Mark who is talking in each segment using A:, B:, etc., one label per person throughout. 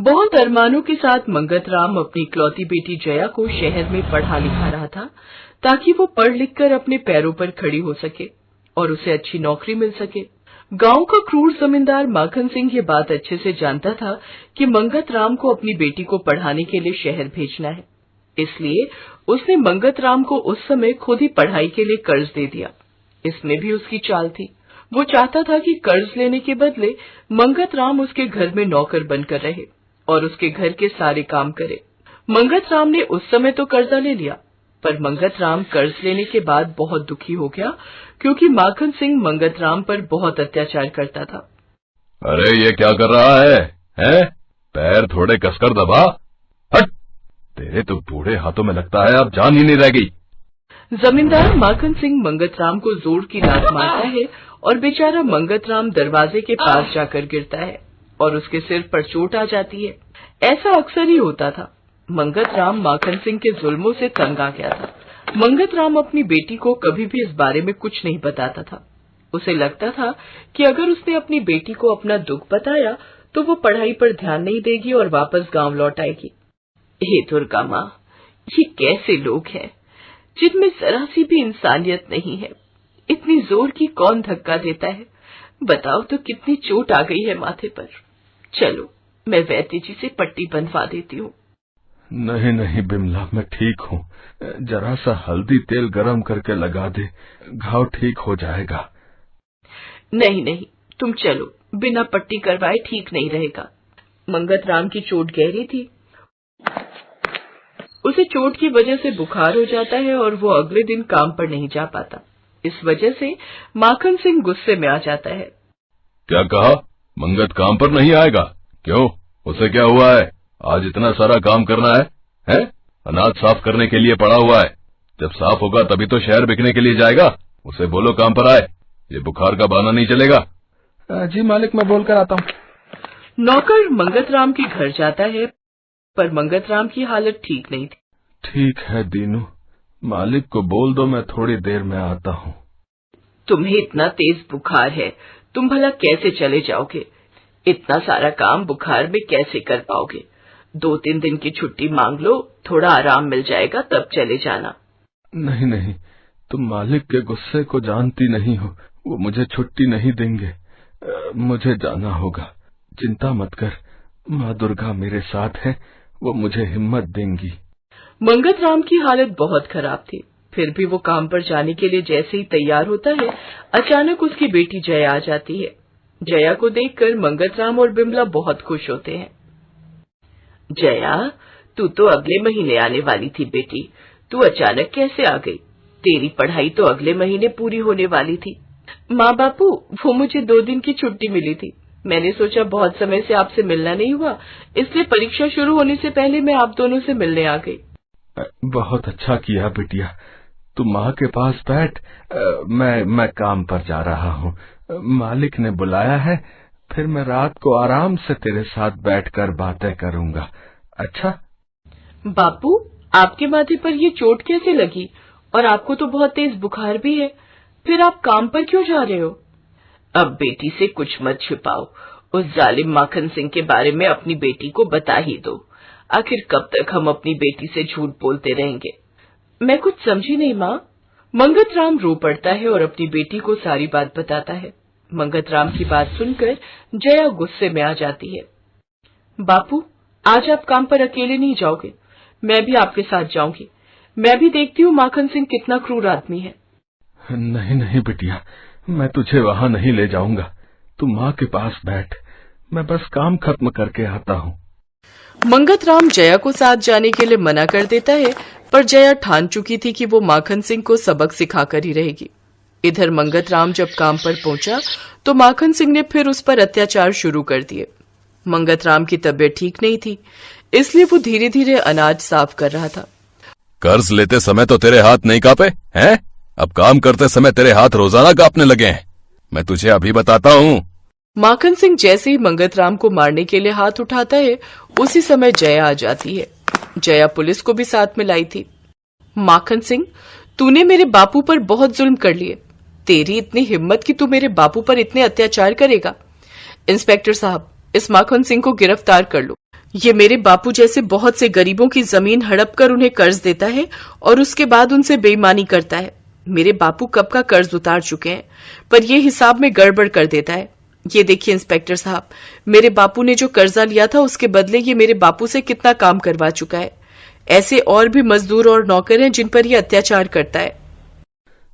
A: बहुत अरमानों के साथ मंगत राम अपनी इकलौती बेटी जया को शहर में पढ़ा लिखा रहा था ताकि वो पढ़ लिख कर अपने पैरों पर खड़ी हो सके और उसे अच्छी नौकरी मिल सके। गांव का क्रूर जमींदार माखन सिंह ये बात अच्छे से जानता था कि मंगत राम को अपनी बेटी को पढ़ाने के लिए शहर भेजना है, इसलिए उसने मंगत राम को उस समय खुद ही पढ़ाई के लिए कर्ज दे दिया। इसमें भी उसकी चाल थी। वो चाहता था कि कर्ज लेने के बदले मंगत राम उसके घर में नौकर बनकर रहे और उसके घर के सारे काम करे। मंगत राम ने उस समय तो कर्जा ले लिया, पर मंगत राम कर्ज लेने के बाद बहुत दुखी हो गया क्योंकि माखन सिंह मंगत राम पर बहुत अत्याचार करता था।
B: अरे ये क्या कर रहा है? पैर थोड़े कसकर दबा। हट, तेरे तो बूढ़े हाथों में लगता है अब जान ही नहीं रह गई।
A: जमींदार माखन सिंह मंगत राम को जोर की लात मारता है और बेचारा मंगत राम दरवाजे के पास जाकर गिरता है और उसके सिर पर चोट आ जाती है। ऐसा अक्सर ही होता था। मंगत राम माखन सिंह के जुल्मों से तंग आ गया था। मंगत राम अपनी बेटी को कभी भी इस बारे में कुछ नहीं बताता था। उसे लगता था कि अगर उसने अपनी बेटी को अपना दुख बताया तो वो पढ़ाई पर ध्यान नहीं देगी और वापस गांव लौट आएगी। हे दुर्गा माँ, ये कैसे लोग हैं जिनमें जरा सी भी इंसानियत नहीं है। इतनी जोर की कौन धक्का देता है? बताओ तो कितनी चोट आ गई है माथे पर। चलो मैं वैद्य जी से पट्टी बंधवा देती हूँ।
B: नहीं नहीं बिमला, मैं ठीक हूँ। जरा सा हल्दी तेल गरम करके लगा दे, घाव ठीक हो जाएगा।
A: नहीं नहीं, तुम चलो, बिना पट्टी करवाए ठीक नहीं रहेगा। मंगत राम की चोट गहरी थी। उसे चोट की वजह से बुखार हो जाता है और वो अगले दिन काम पर नहीं जा पाता। इस वजह से माखन सिंह गुस्से में आ जाता है।
B: क्या कहा? मंगत काम पर नहीं आएगा? क्यों, उसे क्या हुआ है? आज इतना सारा काम करना है? अनाज साफ करने के लिए पड़ा हुआ है। जब साफ होगा तभी तो शहर बिकने के लिए जाएगा। उसे बोलो काम पर आए। ये बुखार का बहाना नहीं चलेगा।
C: जी मालिक, मैं बोलकर आता हूँ।
A: नौकर मंगत राम के घर जाता है, पर मंगत राम की हालत ठीक नहीं थी।
B: ठीक है दीनू, मालिक को बोल दो मैं थोड़ी देर में आता हूँ।
A: तुम्हें इतना तेज बुखार है, तुम भला कैसे चले जाओगे? इतना सारा काम बुखार में कैसे कर पाओगे? 2-3 दिन की छुट्टी मांग लो, थोड़ा आराम मिल जाएगा, तब चले जाना।
B: नहीं नहीं, तुम मालिक के गुस्से को जानती नहीं हो। वो मुझे छुट्टी नहीं देंगे। मुझे जाना होगा। चिंता मत कर, माँ दुर्गा मेरे साथ है, वो मुझे हिम्मत देंगी।
A: मंगत राम की हालत बहुत खराब थी। फिर भी वो काम पर जाने के लिए जैसे ही तैयार होता है, अचानक उसकी बेटी जया आ जाती है। जया को देखकर मंगत राम और बिमला बहुत खुश होते हैं। जया, तू तो अगले महीने आने वाली थी बेटी, तू अचानक कैसे आ गई? तेरी पढ़ाई तो अगले महीने पूरी होने वाली थी। माँ बापू, वो मुझे 2 दिन की छुट्टी मिली थी। मैंने सोचा बहुत समय से आपसे मिलना नहीं हुआ, इसलिए परीक्षा शुरू होने से पहले मैं आप दोनों से मिलने आ गई।
B: बहुत अच्छा किया बिटिया, तू माँ के पास बैठ। मैं काम पर जा रहा हूँ। मालिक ने बुलाया है, फिर मैं रात को आराम से तेरे साथ बैठकर बातें करूँगा। अच्छा
A: बापू, आपके माथे पर ये चोट कैसे लगी? और आपको तो बहुत तेज बुखार भी है, फिर आप काम पर क्यों जा रहे हो? अब बेटी से कुछ मत छिपाओ। उस जालिम माखन सिंह के बारे में अपनी बेटी को बता ही दो। आखिर कब तक हम अपनी बेटी से झूठ बोलते रहेंगे? मैं कुछ समझी नहीं माँ। मंगत राम रो पड़ता है और अपनी बेटी को सारी बात बताता है। मंगत राम की बात सुनकर जया गुस्से में आ जाती है। बापू, आज आप काम पर अकेले नहीं जाओगे, मैं भी आपके साथ जाऊंगी। मैं भी देखती हूँ माखन सिंह कितना क्रूर आदमी है।
B: नहीं नहीं बिटिया, मैं तुझे वहाँ नहीं ले जाऊंगा। तू माँ के पास बैठ, मैं बस काम खत्म करके आता हूँ।
A: मंगत राम जया को साथ जाने के लिए मना कर देता है, पर जया ठान चुकी थी कि वो माखन सिंह को सबक सिखाकर ही रहेगी। इधर मंगत राम जब काम पर पहुंचा तो माखन सिंह ने फिर उस पर अत्याचार शुरू कर दिए। मंगत राम की तबीयत ठीक नहीं थी, इसलिए वो धीरे धीरे अनाज साफ कर रहा था।
B: कर्ज लेते समय तो तेरे हाथ नहीं कांपे हैं? अब काम करते समय तेरे हाथ रोजाना कांपने लगे हैं। मैं तुझे अभी बताता हूँ।
A: माखन सिंह जैसे ही मंगत राम को मारने के लिए हाथ उठाता है, उसी समय जया आ जाती है। जया पुलिस को भी साथ में लाई थी। माखन सिंह, तूने मेरे बापू पर बहुत जुल्म कर लिए। तेरी इतनी हिम्मत कि तू मेरे बापू पर इतने अत्याचार करेगा? इंस्पेक्टर साहब, इस माखन सिंह को गिरफ्तार कर लो। ये मेरे बापू जैसे बहुत से गरीबों की जमीन हड़प कर उन्हें कर्ज देता है और उसके बाद उनसे बेईमानी करता है। मेरे बापू कब का कर्ज उतार चुके हैं, पर ये हिसाब में गड़बड़ कर देता है। ये देखिए इंस्पेक्टर साहब, मेरे बापू ने जो कर्जा लिया था उसके बदले ये मेरे बापू से कितना काम करवा चुका है। ऐसे और भी मजदूर और नौकर हैं जिन पर ये अत्याचार करता है।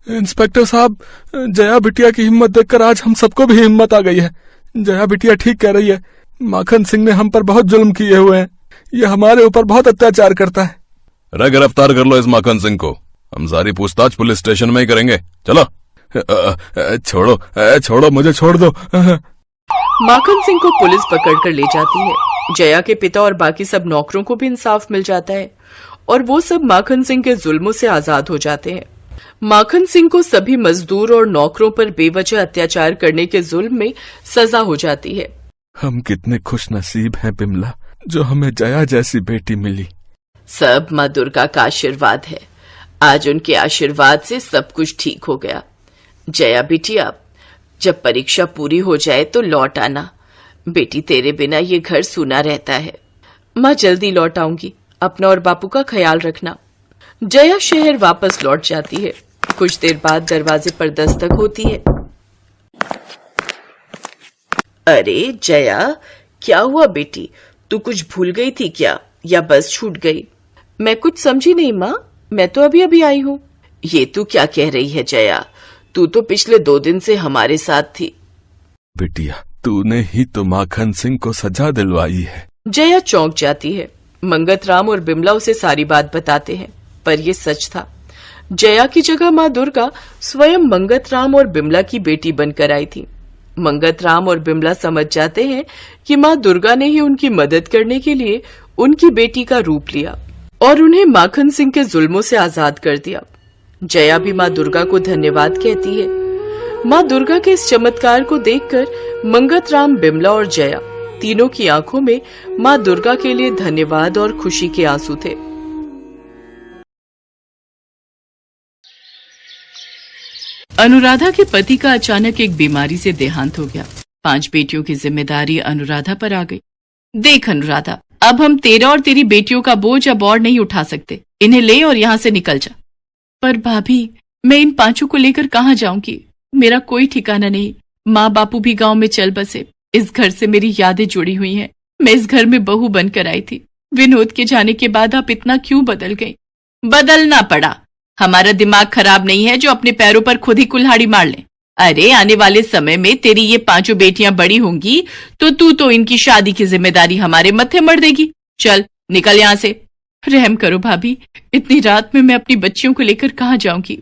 C: इंस्पेक्टर साहब, जया बिटिया की हिम्मत देखकर आज हम सबको भी हिम्मत आ गई है। जया बिटिया ठीक कह रही है, माखन सिंह ने हम पर बहुत जुल्म किए हुए हैं। ये हमारे ऊपर बहुत अत्याचार करता है।
B: अरे गिरफ्तार कर लो इस माखन सिंह को, हम सारी पूछताछ पुलिस स्टेशन में ही करेंगे। चलो।
C: छोड़ो, मुझे छोड़ दो।
A: माखन सिंह को पुलिस पकड़कर ले जाती है। जया के पिता और बाकी सब नौकरों को भी इंसाफ मिल जाता है और वो सब माखन सिंह के जुल्मों से आजाद हो जाते हैं। माखन सिंह को सभी मजदूर और नौकरों पर बेवजह अत्याचार करने के जुल्म में सजा हो जाती है।
C: हम कितने खुश नसीब हैं बिमला, जो हमें जया जैसी बेटी मिली।
A: सब माँ दुर्गा का आशीर्वाद है। आज उनके आशीर्वाद से सब कुछ ठीक हो गया। जया बिटिया, जब परीक्षा पूरी हो जाए तो लौट आना। बेटी, तेरे बिना ये घर सूना रहता है। माँ जल्दी लौट आऊंगी, अपना और बापू का ख्याल रखना। जया शहर वापस लौट जाती है। कुछ देर बाद दरवाजे पर दस्तक होती है। अरे जया, क्या हुआ बेटी? तू कुछ भूल गई थी क्या, या बस छूट गई? मैं कुछ समझी नहीं माँ, मैं तो अभी अभी आई हूँ। ये तू क्या कह रही है जया? तू तो पिछले 2 दिन से हमारे साथ थी।
C: बिटिया, तूने ही तो माखन सिंह को सजा दिलवाई है।
A: जया चौंक जाती है। मंगत राम और बिमला उसे सारी बात बताते हैं, पर यह सच था। जया की जगह माँ दुर्गा स्वयं मंगत राम और बिमला की बेटी बनकर आई थी। मंगत राम और बिमला समझ जाते हैं कि माँ दुर्गा ने ही उनकी मदद करने के लिए उनकी बेटी का रूप लिया और उन्हें माखन सिंह के जुल्मों से आजाद कर दिया। जया भी माँ दुर्गा को धन्यवाद कहती है। माँ दुर्गा के इस चमत्कार को देखकर मंगत राम, बिमला और जया तीनों की आंखों में माँ दुर्गा के लिए धन्यवाद और खुशी के आंसू थे। अनुराधा के पति का अचानक एक बीमारी से देहांत हो गया। 5 बेटियों की जिम्मेदारी अनुराधा पर आ गई। देख अनुराधा, अब हम तेरा और तेरी बेटियों का बोझ अब और नहीं उठा सकते। इन्हें ले और यहाँ से निकल जा। पर भाभी, मैं इन 5 को लेकर कहाँ जाऊंगी? मेरा कोई ठिकाना नहीं। माँ बापू भी गांव में चल बसे। इस घर से मेरी यादें जुड़ी हुई हैं। मैं इस घर में बहू बनकर आई थी। विनोद के जाने के बाद आप इतना क्यों बदल गई? बदलना पड़ा। हमारा दिमाग खराब नहीं है जो अपने पैरों पर खुद ही कुल्हाड़ी मार ले। अरे आने वाले समय में तेरी ये 5 बेटियां बड़ी होंगी तो तू तो इनकी शादी की जिम्मेदारी हमारे मत्थे मर देगी। चल निकल यहाँ से। रहम करो भाभी, इतनी रात में मैं अपनी बच्चियों को लेकर कहाँ जाऊंगी?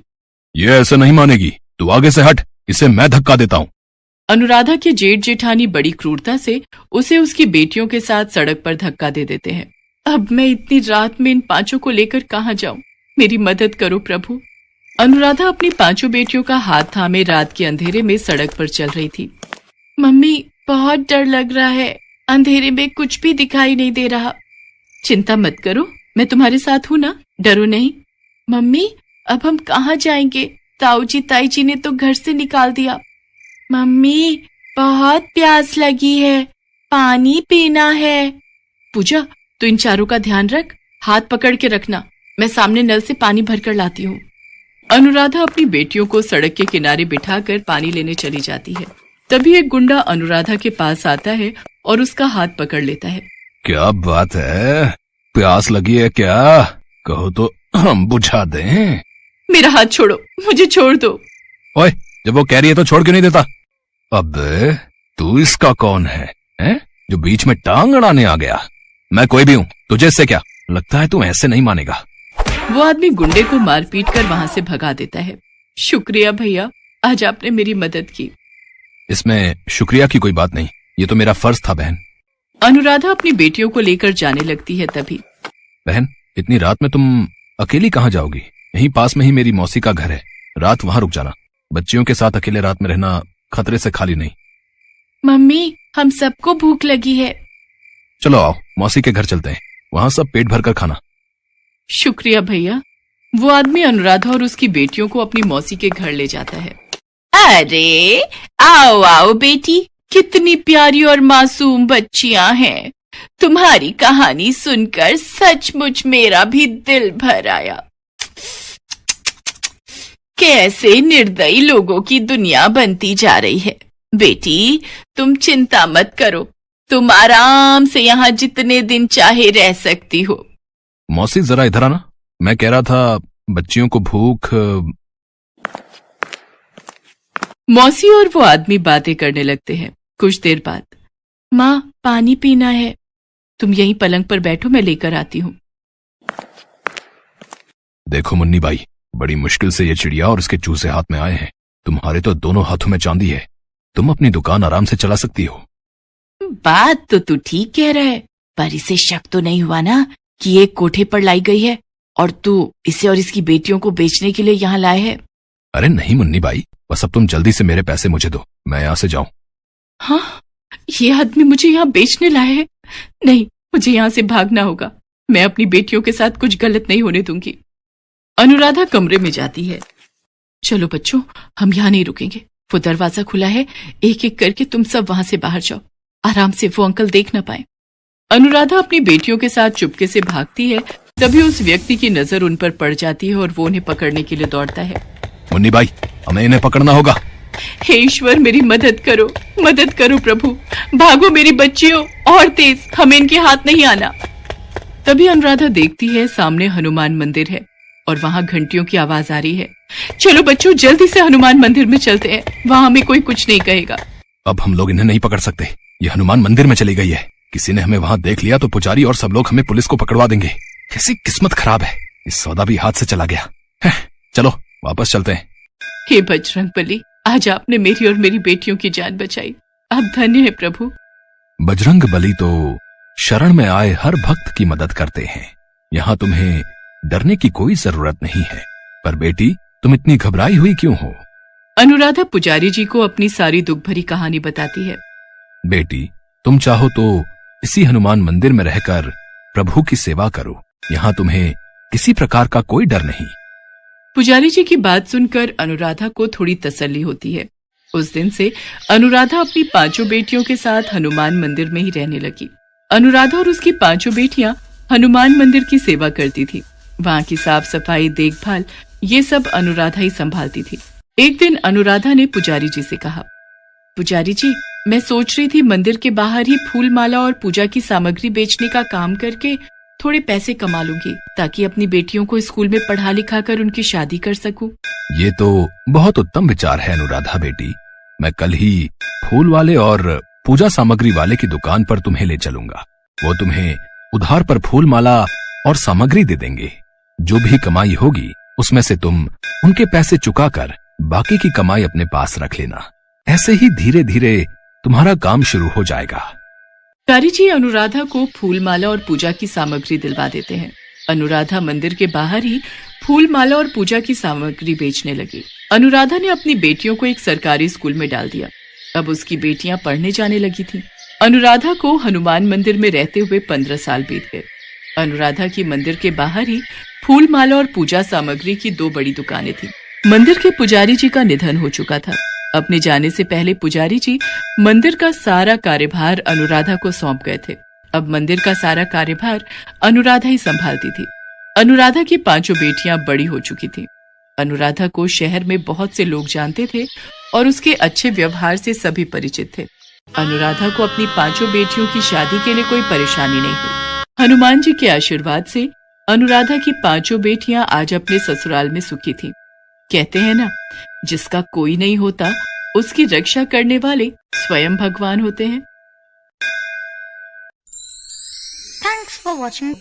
B: ये ऐसे नहीं मानेगी, तू आगे से हट, इसे मैं धक्का देता हूँ।
A: अनुराधा के जेठ जेठानी बड़ी क्रूरता से उसे उसकी बेटियों के साथ सड़क पर धक्का दे देते हैं। अब मैं इतनी रात में इन 5 को लेकर कहाँ जाऊं? मेरी मदद करो प्रभु। अनुराधा अपनी 5 बेटियों का हाथ थामे रात के अंधेरे में सड़क पर चल रही थी। मम्मी, बहुत डर लग रहा है। अंधेरे में कुछ भी दिखाई नहीं दे रहा। चिंता मत करो, मैं तुम्हारे साथ हूँ ना, डरो नहीं। मम्मी, अब हम कहाँ जाएंगे? ताऊ जी ताई जी ने तो घर से निकाल दिया। मम्मी, बहुत प्यास लगी है, पानी पीना है। पूजा, तू इन 4 का ध्यान रख, हाथ पकड़ के रखना। मैं सामने नल से पानी भरकर लाती हूँ। अनुराधा अपनी बेटियों को सड़क के किनारे बिठाकर पानी लेने चली जाती है। तभी एक गुंडा अनुराधा के पास आता है और उसका हाथ पकड़ लेता है।
B: क्या बात है, प्यास लगी है क्या? कहो तो हम बुझा दें।
A: मेरा हाथ छोड़ो, मुझे छोड़ दो।
B: ओए, जब वो कह रही है तो छोड़ क्यों नहीं देता? अबे तू इसका कौन है, जो बीच में टांग अड़ाने आ गया? मैं कोई भी हूँ, तुझे इससे क्या? लगता है तू ऐसे नहीं मानेगा।
A: वो आदमी गुंडे को मार पीट कर वहाँ से भगा देता है। शुक्रिया भैया, आज आपने मेरी मदद की।
B: इसमें शुक्रिया की कोई बात नहीं, ये तो मेरा फर्ज था बहन।
A: अनुराधा अपनी बेटियों को लेकर जाने लगती है। तभी
B: बहन, इतनी रात में तुम अकेली कहाँ जाओगी? यहीं पास में ही मेरी मौसी का घर है, रात वहाँ रुक जाना। बच्चियों के साथ अकेले रात में रहना खतरे से खाली नहीं।
A: मम्मी, हम सबको भूख लगी है।
B: चलो आओ, मौसी के घर चलते हैं, वहाँ सब पेट भर कर खाना।
A: शुक्रिया भैया। वो आदमी अनुराधा और उसकी बेटियों को अपनी मौसी के घर ले जाता है। अरे आओ आओ बेटी, कितनी प्यारी और मासूम बच्चियां हैं।
D: तुम्हारी कहानी सुनकर सचमुच मेरा भी दिल भर आया। कैसे निर्दयी लोगों की दुनिया बनती जा रही है। बेटी, तुम चिंता मत करो, तुम आराम से यहाँ जितने दिन चाहे रह सकती हो।
E: मौसी जरा इधर आना, मैं कह रहा था बच्चियों को भूख।
A: मौसी और वो आदमी बातें करने लगते हैं। कुछ देर बाद, माँ पानी पीना है, तुम यहीं पलंग पर बैठो, मैं लेकर आती हूँ।
E: देखो मुन्नी बाई, बड़ी मुश्किल से ये चिड़िया और इसके चूजे हाथ में आए हैं। तुम्हारे तो दोनों हाथों में चांदी है, तुम अपनी दुकान आराम से चला सकती हो।
D: बात तो तू ठीक कह रहा है, पर इसे शक तो नहीं हुआ ना कि ये कोठे पर लाई गई है और तू इसे और इसकी बेटियों को बेचने के लिए यहाँ लाए है?
E: अरे नहीं मुन्नी बाई, बस अब तुम जल्दी से मेरे पैसे मुझे दो, मैं यहाँ से जाऊं।
A: हाँ, ये आदमी मुझे यहाँ बेचने लाए है। नहीं, मुझे यहाँ से भागना होगा। मैं अपनी बेटियों के साथ कुछ गलत नहीं होने दूंगी। अनुराधा कमरे में जाती है। चलो बच्चों, हम यहाँ नहीं रुकेंगे, वो दरवाजा खुला है, एक एक करके तुम सब वहां से बाहर जाओ, आराम से, वो अंकल देख न पाए। अनुराधा अपनी बेटियों के साथ चुपके से भागती है। तभी उस व्यक्ति की नजर उन पर पड़ जाती है और वो उन्हें पकड़ने के लिए दौड़ता है।
E: मुन्नी बाई, हमें इन्हें पकड़ना होगा।
A: हे ईश्वर, मेरी मदद करो, मदद करो प्रभु, भागो मेरी बच्चियों, और तेज, हमें इनके हाथ नहीं आना। तभी अनुराधा देखती है सामने हनुमान मंदिर है और वहां घंटियों की आवाज आ रही है। चलो बच्चों, जल्दी से हनुमान मंदिर में चलते हैं, वहां हमें कोई कुछ नहीं कहेगा।
E: अब हम लोग इन्हें नहीं पकड़ सकते, ये हनुमान मंदिर में चली गई है। किसी ने हमें वहां देख लिया तो पुजारी और सब लोग हमें पुलिस को पकड़वा देंगे। कैसी किस्मत खराब है, इस सौदा भी हाथ से चला गया है। चलो वापस चलते हैं।
A: हे बजरंगबली, आज आपने मेरी और मेरी बेटियों की जान बचाई, आप धन्य है प्रभु।
E: बजरंग बली तो शरण में आए हर भक्त की मदद करते हैं, यहाँ तुम्हें डरने की कोई जरूरत नहीं है। पर बेटी, तुम इतनी घबराई हुई क्यों हो?
A: अनुराधा पुजारी जी को अपनी सारी दुख भरी कहानी बताती है।
E: बेटी, तुम चाहो तो इसी हनुमान मंदिर में रहकर प्रभु की सेवा करो, यहाँ तुम्हें किसी प्रकार का कोई डर नहीं।
A: पुजारी जी की बात सुनकर अनुराधा को थोड़ी तसल्ली होती है। उस दिन से अनुराधा अपनी 5 बेटियों के साथ हनुमान मंदिर में ही रहने लगी। अनुराधा और उसकी 5 बेटियां हनुमान मंदिर की सेवा करती थी। वहां की साफ सफाई, देखभाल, ये सब अनुराधा ही संभालती थी। एक दिन अनुराधा ने पुजारी जी से कहा, पुजारी जी, मैं सोच रही थी मंदिर के बाहर ही फूल माला और पूजा की सामग्री बेचने का काम करके थोड़े पैसे कमा लूंगी, ताकि अपनी बेटियों को स्कूल में पढ़ा लिखा कर उनकी शादी कर सकूं।
E: ये तो बहुत उत्तम विचार है अनुराधा बेटी, मैं कल ही फूल वाले और पूजा सामग्री वाले की दुकान पर तुम्हें ले चलूंगा। वो तुम्हें उधार पर फूल माला और सामग्री दे देंगे। जो भी कमाई होगी उसमें से तुम उनके पैसे चुकाकर बाकी की कमाई अपने पास रख लेना। ऐसे ही धीरे धीरे तुम्हारा काम शुरू हो जाएगा।
A: पुजारी जी अनुराधा को फूल माला और पूजा की सामग्री दिलवा देते हैं। अनुराधा मंदिर के बाहर ही फूल माला और पूजा की सामग्री बेचने लगी। अनुराधा ने अपनी बेटियों को एक सरकारी स्कूल में डाल दिया। अब उसकी बेटियां पढ़ने जाने लगी थीं। अनुराधा को हनुमान मंदिर में रहते हुए 15 साल बीत गए। अनुराधा की मंदिर के बाहर ही फूल माला और पूजा सामग्री की 2 बड़ी दुकानें थीं। मंदिर के पुजारी जी का निधन हो चुका था। अपने जाने से पहले पुजारी जी मंदिर का सारा कार्यभार अनुराधा को सौंप गए थे। अब मंदिर का सारा कार्यभार अनुराधा ही संभालती थी। अनुराधा की 5 बेटियां बड़ी हो चुकी थीं। अनुराधा को शहर में बहुत से लोग जानते थे और उसके अच्छे व्यवहार से सभी परिचित थे। अनुराधा को अपनी 5 बेटियों की शादी के लिए कोई परेशानी नहीं हुई। हनुमान जी के आशीर्वाद से अनुराधा की 5 बेटियां आज अपने ससुराल में सुखी थीं। कहते हैं ना, जिसका कोई नहीं होता उसकी रक्षा करने वाले स्वयं भगवान होते हैं।
F: Thanks for watching.